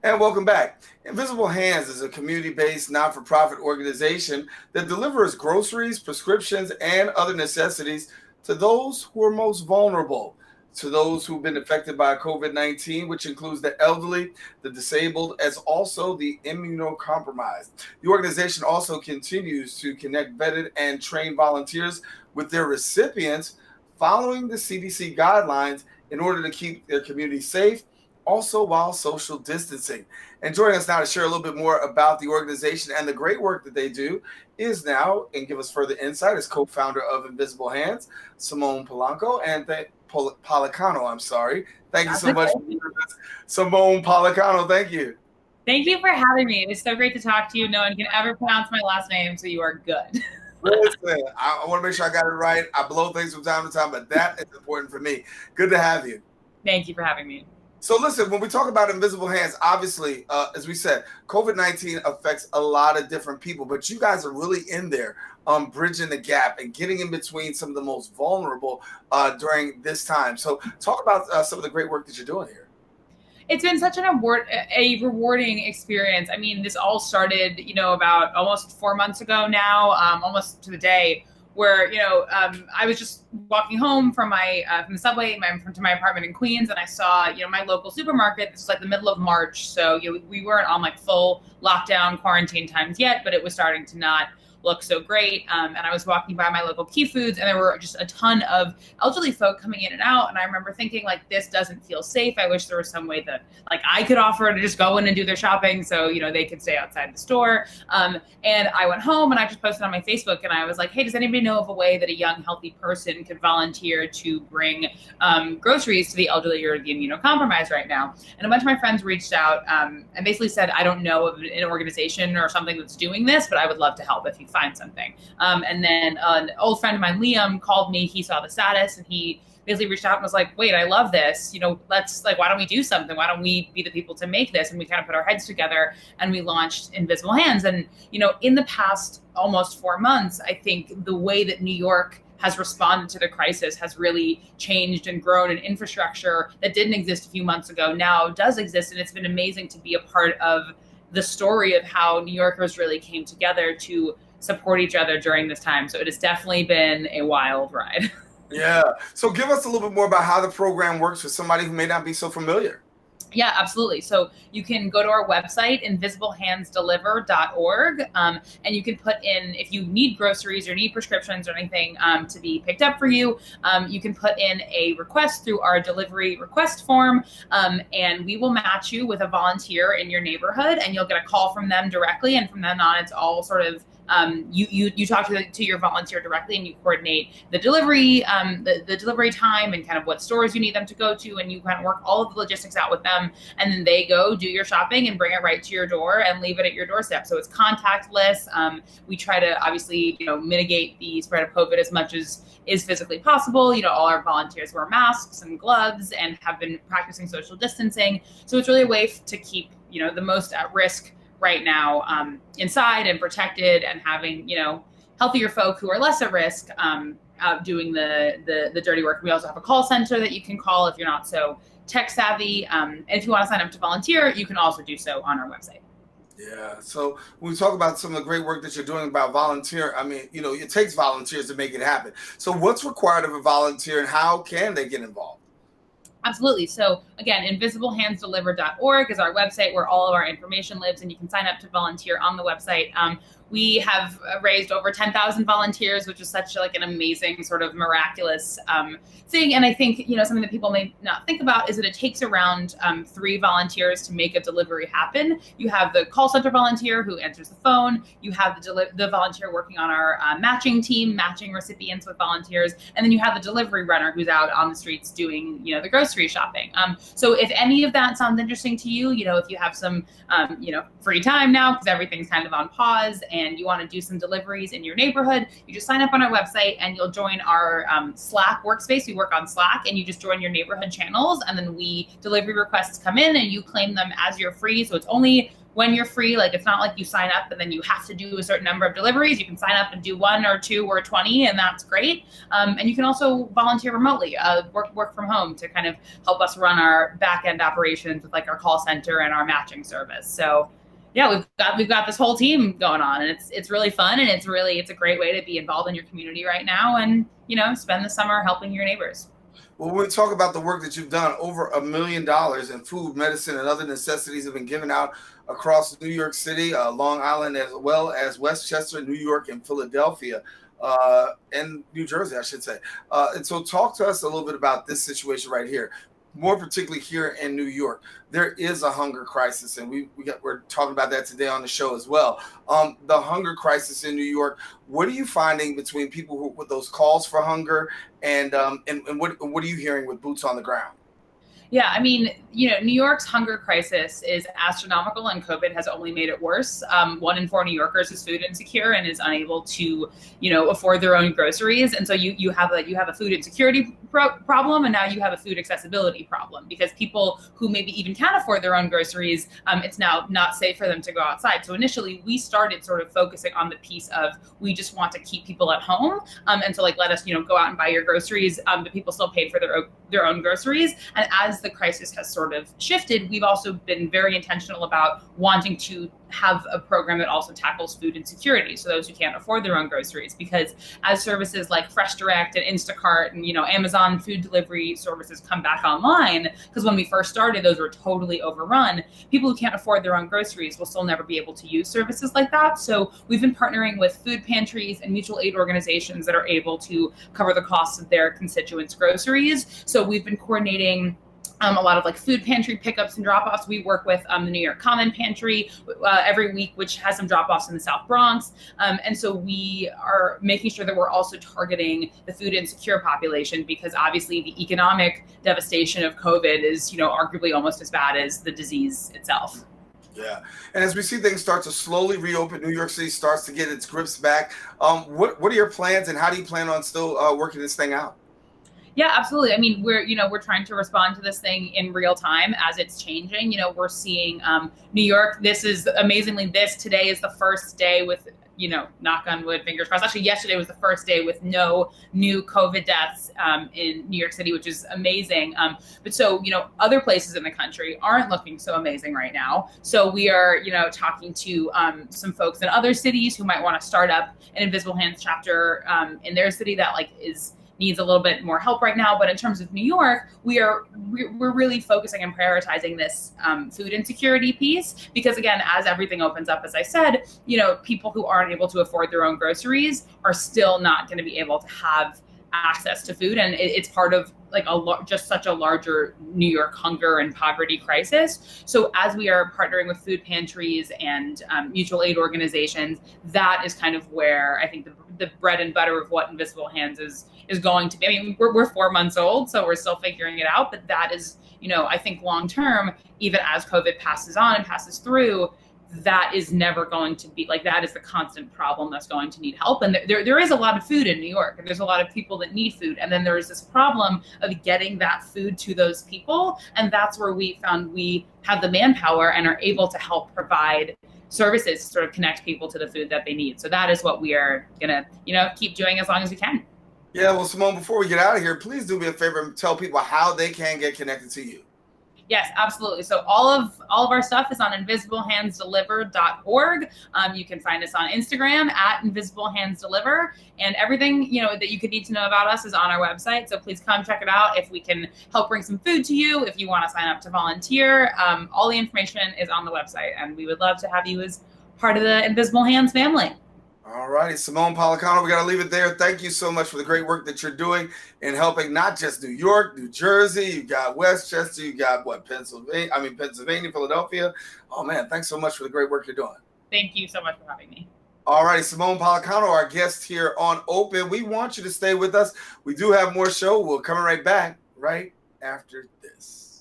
And welcome back. Invisible Hands is a community-based not-for-profit organization that delivers groceries, prescriptions, and other necessities to those who are most vulnerable, to those who've been affected by COVID-19, which includes the elderly, the disabled, as also the immunocompromised. The organization also continues to connect vetted and trained volunteers with their recipients following the CDC guidelines in order to keep their community safe, also while social distancing. And joining us now to share a little bit more about the organization and the great work that they do is now, and give us further insight, is co-founder of Invisible Hands, Simone Polanco, and Policano, I'm sorry. Thank you That's so much, okay. Simone Policano. Thank you. Thank you for having me. It was so great to talk to you. No one can ever pronounce my last name, so you are good. Listen, I want to make sure I got it right. I blow things from time to time, but that is important for me. Good to have you. Thank you for having me. So listen, when we talk about Invisible Hands, obviously, as we said, COVID-19 affects a lot of different people, but you guys are really in there, bridging the gap and getting in between some of the most vulnerable during this time. So talk about some of the great work that you're doing here. It's been such a rewarding experience. I mean, this all started, about almost 4 months ago now, almost to the day, where I was just walking home from from the subway to my apartment in Queens, and I saw my local supermarket. This was like the middle of March, so we weren't on like full lockdown quarantine times yet, but it was starting to not look so great. And I was walking by my local Key Foods, and there were just a ton of elderly folk coming in and out. And I remember thinking, like, this doesn't feel safe. I wish there was some way that like I could offer to just go in and do their shopping, so they could stay outside the store. And I went home and I just posted on my Facebook, and I was like, hey, does anybody know of a way that a young, healthy person could volunteer to bring groceries to the elderly or the immunocompromised right now? And a bunch of my friends reached out and basically said, I don't know of an organization or something that's doing this, but I would love to help if you find something. And then an old friend of mine, Liam, called me. He saw the status and he basically reached out and was like, wait, I love this. Let's why don't we do something? Why don't we be the people to make this? And we kind of put our heads together and we launched Invisible Hands. And, in the past almost 4 months, I think the way that New York has responded to the crisis has really changed and grown. An infrastructure that didn't exist a few months ago now does exist. And it's been amazing to be a part of the story of how New Yorkers really came together to support each other during this time. So it has definitely been a wild ride. Yeah. So give us a little bit more about how the program works for somebody who may not be so familiar. Yeah, absolutely. So you can go to our website, invisiblehandsdeliver.org, and you can put in, if you need groceries or need prescriptions or anything to be picked up for you, you can put in a request through our delivery request form, and we will match you with a volunteer in your neighborhood, and you'll get a call from them directly. And from then on, it's all sort of you talk to your volunteer directly, and you coordinate the delivery, the delivery time, and kind of what stores you need them to go to, and you kind of work all of the logistics out with them, and then they go do your shopping and bring it right to your door and leave it at your doorstep. So it's contactless. We try to obviously mitigate the spread of COVID as much as is physically possible. All our volunteers wear masks and gloves and have been practicing social distancing. So it's really a way to keep the most at risk right now inside and protected, and having healthier folk who are less at risk out doing the dirty work. We also have a call center that you can call if you're not so tech savvy, and if you want to sign up to volunteer, you can also do so on our website. Yeah. So when we talk about some of the great work that you're doing about volunteer, I mean, it takes volunteers to make it happen. So what's required of a volunteer, and how can they get involved? Absolutely. So again, invisiblehandsdeliver.org is our website where all of our information lives, and you can sign up to volunteer on the website. We have raised over 10,000 volunteers, which is such like an amazing sort of miraculous thing. And I think, something that people may not think about is that it takes around 3 volunteers to make a delivery happen. You have the call center volunteer who answers the phone. You have the volunteer working on our matching team, matching recipients with volunteers. And then you have the delivery runner who's out on the streets doing, the grocery shopping. So if any of that sounds interesting to you, if you have some, free time now because everything's kind of on pause, and you want to do some deliveries in your neighborhood, you just sign up on our website and you'll join our Slack workspace. We work on Slack, and you just join your neighborhood channels, and then delivery requests come in and you claim them as your free. So it's only when you're free. Like, it's not like you sign up and then you have to do a certain number of deliveries. You can sign up and do 1 or 2 or 20, and that's great. And you can also volunteer remotely, work from home to kind of help us run our back end operations with like our call center and our matching service. So yeah, we've got this whole team going on, and it's really fun, and it's a great way to be involved in your community right now, and spend the summer helping your neighbors. Well, when we talk about the work that you've done, over $1 million in food, medicine, and other necessities have been given out across New York City, Long Island, as well as Westchester, New York, and Philadelphia, and New Jersey, I should say. And so talk to us a little bit about this situation right here. More particularly here in New York, there is a hunger crisis, and we're talking about that today on the show as well. The hunger crisis in New York. What are you finding between people with those calls for hunger, and what are you hearing with boots on the ground? Yeah, I mean, New York's hunger crisis is astronomical, and COVID has only made it worse. 1 in 4 New Yorkers is food insecure and is unable to, afford their own groceries. And so you have a food insecurity problem, and now you have a food accessibility problem, because people who maybe even can afford their own groceries, it's now not safe for them to go outside. So initially, we started sort of focusing on the piece of, we just want to keep people at home, and so let us, go out and buy your groceries, but people still paid for their own groceries. And as the crisis has sort of shifted, we've also been very intentional about wanting to have a program that also tackles food insecurity, so those who can't afford their own groceries. Because as services like Fresh Direct and Instacart and Amazon food delivery services come back online, because when we first started, those were totally overrun, people who can't afford their own groceries will still never be able to use services like that. So we've been partnering with food pantries and mutual aid organizations that are able to cover the costs of their constituents' groceries. So we've been coordinating a lot of like food pantry pickups and drop-offs. We work with the New York Common Pantry every week, which has some drop-offs in the South Bronx. And so we are making sure that we're also targeting the food insecure population, because obviously the economic devastation of COVID is, arguably almost as bad as the disease itself. Yeah. And as we see things start to slowly reopen, New York City starts to get its grips back. What are your plans, and how do you plan on still working this thing out? Yeah, absolutely. I mean, we're trying to respond to this thing in real time as it's changing. We're seeing New York. This is amazingly, today is the first day with, knock on wood, fingers crossed. Actually, yesterday was the first day with no new COVID deaths in New York City, which is amazing. But so, other places in the country aren't looking so amazing right now. So we are, talking to some folks in other cities who might want to start up an Invisible Hands chapter in their city that needs a little bit more help right now. But in terms of New York, we're really focusing and prioritizing this food insecurity piece, because again, as everything opens up, as I said, people who aren't able to afford their own groceries are still not going to be able to have access to food, and it's part of like just such a larger New York hunger and poverty crisis. So as we are partnering with food pantries and mutual aid organizations, that is kind of where I think the bread and butter of what Invisible Hands is going to be. I mean, we're 4 months old, so we're still figuring it out, but that is, I think long term, even as COVID passes on and passes through, that is never going to be that is the constant problem that's going to need help. And there is a lot of food in New York, and there's a lot of people that need food. And then there's this problem of getting that food to those people. And that's where we found we have the manpower and are able to help provide services to sort of connect people to the food that they need. So that is what we are gonna, keep doing as long as we can. Yeah, well, Simone, before we get out of here, please do me a favor and tell people how they can get connected to you. Yes, absolutely. So all of our stuff is on invisiblehandsdeliver.org. You can find us on Instagram at invisiblehandsdeliver, and everything that you could need to know about us is on our website. So please come check it out. If we can help bring some food to you, if you want to sign up to volunteer, all the information is on the website, and we would love to have you as part of the Invisible Hands family. All righty, Simone Policano, we got to leave it there. Thank you so much for the great work that you're doing in helping not just New York, New Jersey, you got Westchester, you got Pennsylvania, Philadelphia. Oh man, thanks so much for the great work you're doing. Thank you so much for having me. All righty, Simone Policano, our guest here on Open. We want you to stay with us. We do have more show. We're coming right back right after this.